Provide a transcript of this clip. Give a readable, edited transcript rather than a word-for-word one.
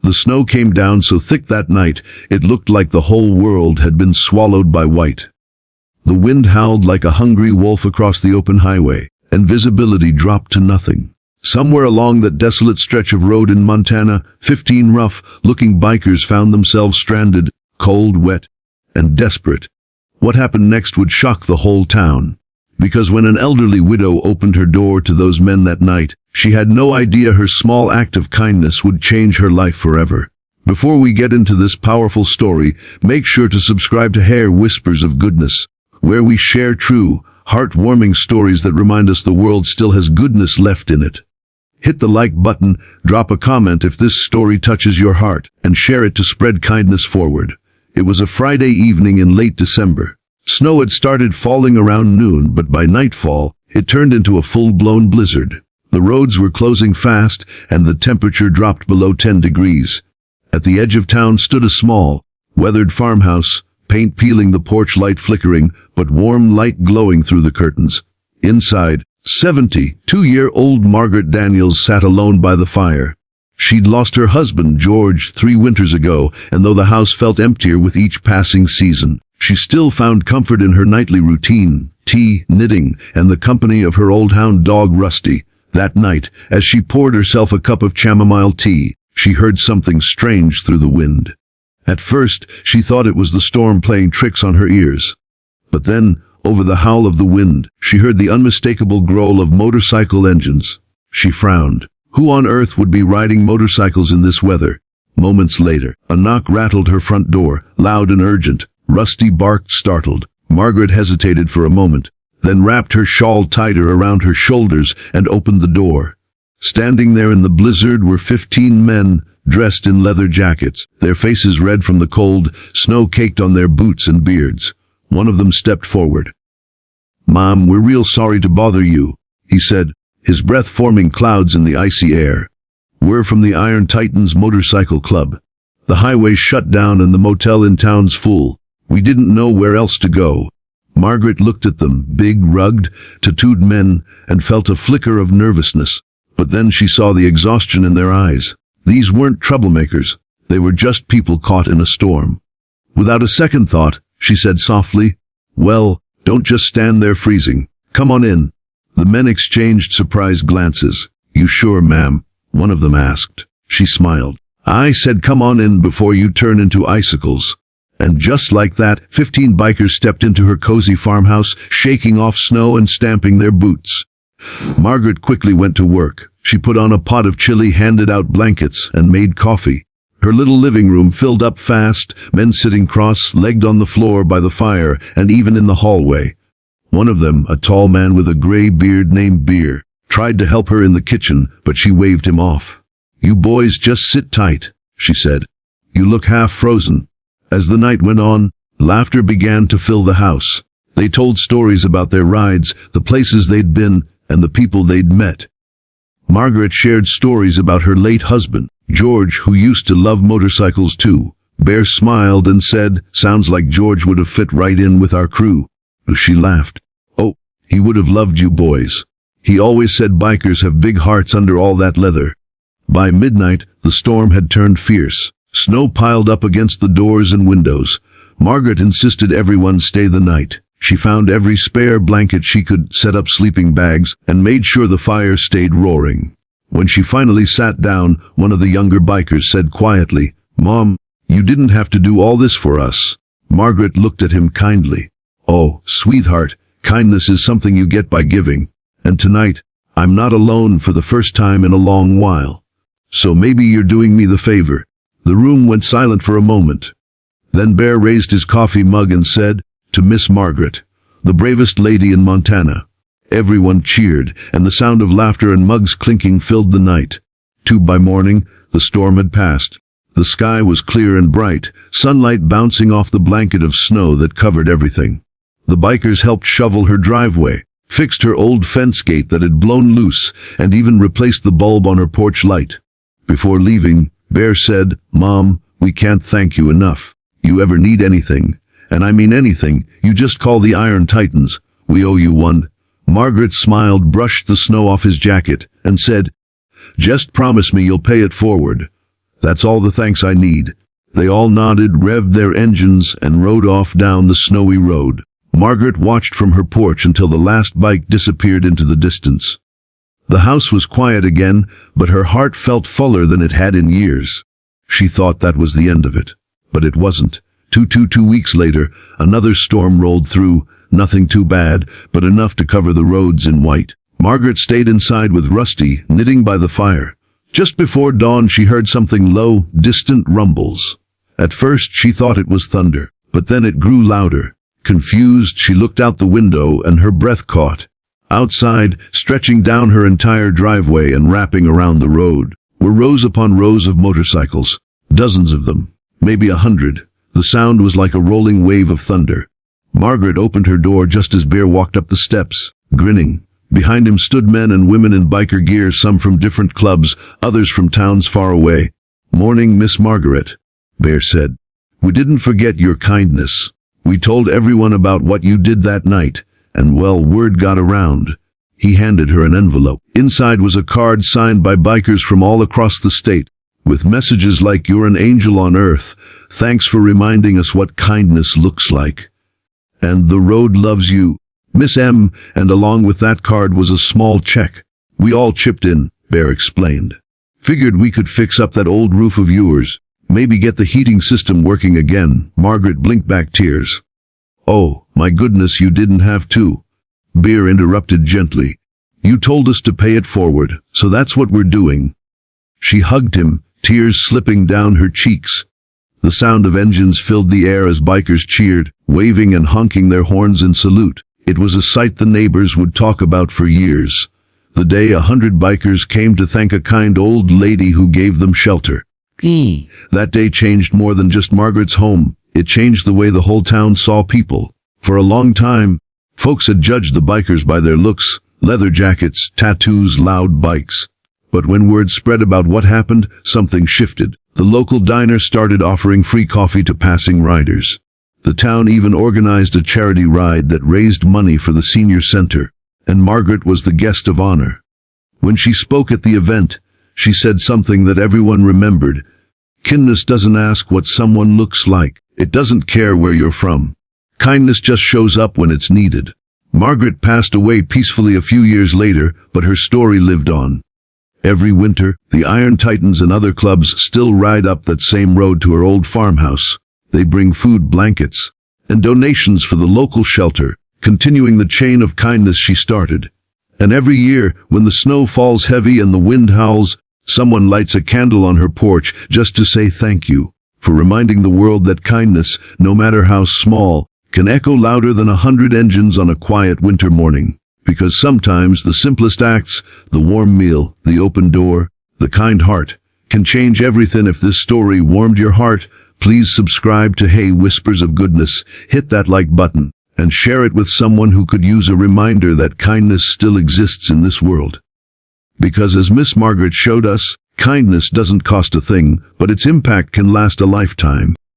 The snow came down so thick that night, it looked like the whole world had been swallowed by white. The wind howled like a hungry wolf across the open highway, and visibility dropped to nothing. Somewhere along that desolate stretch of road in Montana, 15 rough-looking bikers found themselves stranded, cold, wet, and desperate. What happened next would shock the whole town. Because when an elderly widow opened her door to those men that night, she had no idea her small act of kindness would change her life forever. Before we get into this powerful story, make sure to subscribe to Hair Whispers of Goodness, where we share true, heartwarming stories that remind us the world still has goodness left in it. Hit the like button, drop a comment if this story touches your heart, and share it to spread kindness forward. It was a Friday evening in late December. Snow had started falling around noon, but by nightfall, it turned into a full-blown blizzard. The roads were closing fast, and the temperature dropped below 10 degrees. At the edge of town stood a small, weathered farmhouse, paint peeling, the porch light flickering, but warm light glowing through the curtains. Inside, 72-year-old Margaret Daniels sat alone by the fire. She'd lost her husband, George, 3 winters ago, and though the house felt emptier with each passing season, she still found comfort in her nightly routine, tea, knitting, and the company of her old hound dog, Rusty. That night, as she poured herself a cup of chamomile tea, she heard something strange through the wind. At first, she thought it was the storm playing tricks on her ears. But then, over the howl of the wind, she heard the unmistakable growl of motorcycle engines. She frowned. Who on earth would be riding motorcycles in this weather? Moments later, a knock rattled her front door, loud and urgent. Rusty barked, startled. Margaret hesitated for a moment, then wrapped her shawl tighter around her shoulders and opened the door. Standing there in the blizzard were 15 men, dressed in leather jackets, their faces red from the cold, snow caked on their boots and beards. One of them stepped forward. "Mom, we're real sorry to bother you," he said, his breath forming clouds in the icy air. "We're from the Iron Titans Motorcycle Club. The highway's shut down and the motel in town's full. We didn't know where else to go." Margaret looked at them, big, rugged, tattooed men, and felt a flicker of nervousness. But then she saw the exhaustion in their eyes. These weren't troublemakers. They were just people caught in a storm. Without a second thought, she said softly, "Well, don't just stand there freezing. Come on in." The men exchanged surprised glances. "You sure, ma'am?" one of them asked. She smiled. "I said come on in before you turn into icicles." And just like that, 15 bikers stepped into her cozy farmhouse, shaking off snow and stamping their boots. Margaret quickly went to work. She put on a pot of chili, handed out blankets, and made coffee. Her little living room filled up fast, men sitting cross-legged on the floor by the fire, and even in the hallway. One of them, a tall man with a gray beard named Beer, tried to help her in the kitchen, but she waved him off. "You boys just sit tight," she said. "You look half frozen." As the night went on, laughter began to fill the house. They told stories about their rides, the places they'd been, and the people they'd met. Margaret shared stories about her late husband, George, who used to love motorcycles too. Bear smiled and said, "Sounds like George would have fit right in with our crew." She laughed. "Oh, he would have loved you boys. He always said bikers have big hearts under all that leather." By midnight, the storm had turned fierce. Snow piled up against the doors and windows. Margaret insisted everyone stay the night. She found every spare blanket she could, set up sleeping bags, and made sure the fire stayed roaring. When she finally sat down, one of the younger bikers said quietly, "Mom, you didn't have to do all this for us." Margaret looked at him kindly. "Oh, sweetheart, kindness is something you get by giving. And tonight, I'm not alone for the first time in a long while. So maybe you're doing me the favor." The room went silent for a moment. Then Bear raised his coffee mug and said, "To Miss Margaret, the bravest lady in Montana." Everyone cheered, and the sound of laughter and mugs clinking filled the night. By morning, the storm had passed. The sky was clear and bright, sunlight bouncing off the blanket of snow that covered everything. The bikers helped shovel her driveway, fixed her old fence gate that had blown loose, and even replaced the bulb on her porch light. Before leaving, Bear said, "Mom, we can't thank you enough. You ever need anything, and I mean anything, you just call the Iron Titans. We owe you one." Margaret smiled, brushed the snow off his jacket, and said, "Just promise me you'll pay it forward." That's all the thanks I need." They all nodded, revved their engines, and rode off down the snowy road. Margaret watched from her porch until the last bike disappeared into the distance. The house was quiet again, but her heart felt fuller than it had in years. She thought that was the end of it, but it wasn't. Two weeks later, another storm rolled through, nothing too bad, but enough to cover the roads in white. Margaret stayed inside with Rusty, knitting by the fire. Just before dawn, she heard something low, distant rumbles. At first, she thought it was thunder, but then it grew louder. Confused, she looked out the window and her breath caught. Outside, stretching down her entire driveway and wrapping around the road, were rows upon rows of motorcycles. Dozens of them, maybe 100. The sound was like a rolling wave of thunder. Margaret opened her door just as Bear walked up the steps, grinning. Behind him stood men and women in biker gear, some from different clubs, others from towns far away. "Morning, Miss Margaret," Bear said. "We didn't forget your kindness. We told everyone about what you did that night, and well, word got around." He handed her an envelope. Inside was a card signed by bikers from all across the state, with messages like, "You're an angel on earth. Thanks for reminding us what kindness looks like. And the road loves you, Miss M." And along with that card was a small check. "We all chipped in," Bear explained. "Figured we could fix up that old roof of yours. Maybe get the heating system working again." Margaret blinked back tears. "Oh, my goodness, you didn't have to," Bear interrupted gently. "You told us to pay it forward, so that's what we're doing." She hugged him, tears slipping down her cheeks. The sound of engines filled the air as bikers cheered, waving and honking their horns in salute. It was a sight the neighbors would talk about for years. The day 100 bikers came to thank a kind old lady who gave them shelter. That day changed more than just Margaret's home. It changed the way the whole town saw people. For a long time, folks had judged the bikers by their looks, leather jackets, tattoos, loud bikes. But when word spread about what happened, something shifted. The local diner started offering free coffee to passing riders. The town even organized a charity ride that raised money for the senior center, and Margaret was the guest of honor. When she spoke at the event, she said something that everyone remembered. "Kindness doesn't ask what someone looks like. It doesn't care where you're from. Kindness just shows up when it's needed." Margaret passed away peacefully a few years later, but her story lived on. Every winter, the Iron Titans and other clubs still ride up that same road to her old farmhouse. They bring food, blankets, and donations for the local shelter, continuing the chain of kindness she started. And every year, when the snow falls heavy and the wind howls, someone lights a candle on her porch just to say thank you for reminding the world that kindness, no matter how small, can echo louder than 100 engines on a quiet winter morning. Because sometimes the simplest acts, the warm meal, the open door, the kind heart, can change everything. If this story warmed your heart, please subscribe to Hey Whispers of Goodness, hit that like button, and share it with someone who could use a reminder that kindness still exists in this world. Because as Miss Margaret showed us, kindness doesn't cost a thing, but its impact can last a lifetime.